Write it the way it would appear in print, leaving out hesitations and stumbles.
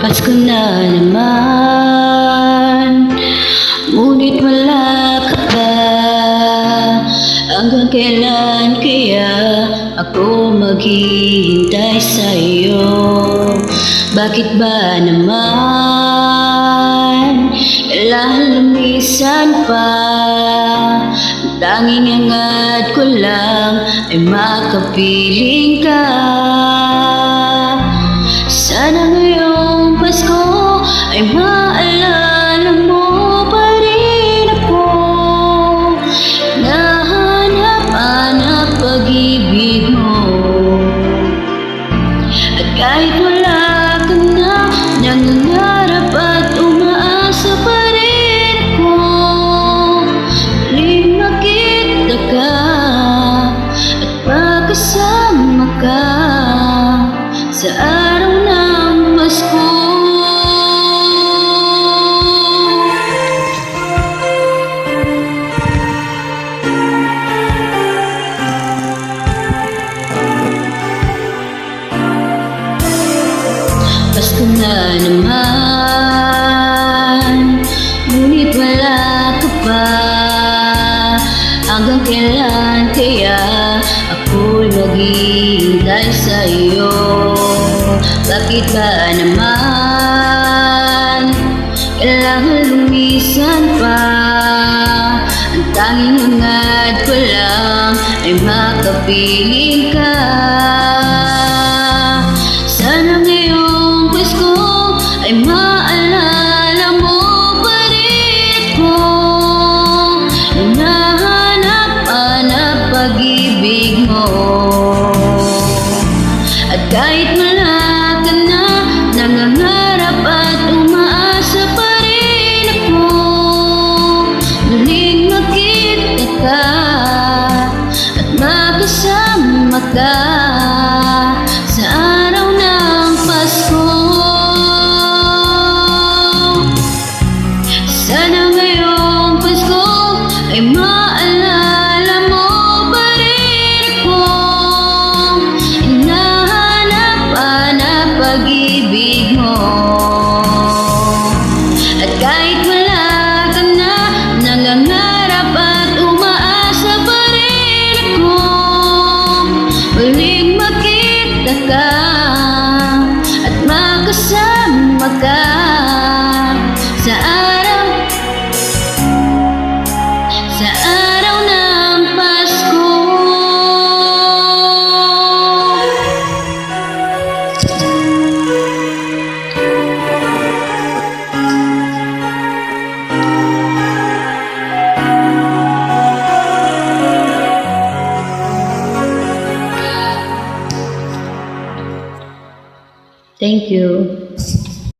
Pasko na naman, ngunit wala ka pa. Hanggang kailan kaya ako maghihintay sa'yo? Bakit ba naman kailangan lumisan pa? Ang tanging hangad ko lang ay makapiling ka. Sana ngayong Pasko ay maalala mo pa rin ako. Nahanap-hanap pag-ibig mo. At kahit wala ka na, nangangarap at umaasa pa rin ako. Muling makita ka at magkasama ka sa araw ng Pasko. Pasko na naman, ngunit wala ka pa. Hanggang kailan kaya ako'y maghihintay sa'yo? Bakit ba naman kailangan lumisan pa? Ang tanging hangad ko lang ay makapiling ka. Sana ngayong Pasko ay maalala mo pa rin ako. Hinahanap-hanap pag-ibig mo. At kahit wala ka na, nangangarap at umaasa pa rin ako. Muling makita ka at magkasama ka sa araw ng Pasko. Sana ngayong Pasko ay maalala mo pa rin ako. Hinahanap-hanap pag-ibig mo. At kahit wala ka na, nangangarap at umaasa pa rin ako. Muling makita ka at magkasama ka sa araw ng Pasko. Thank you.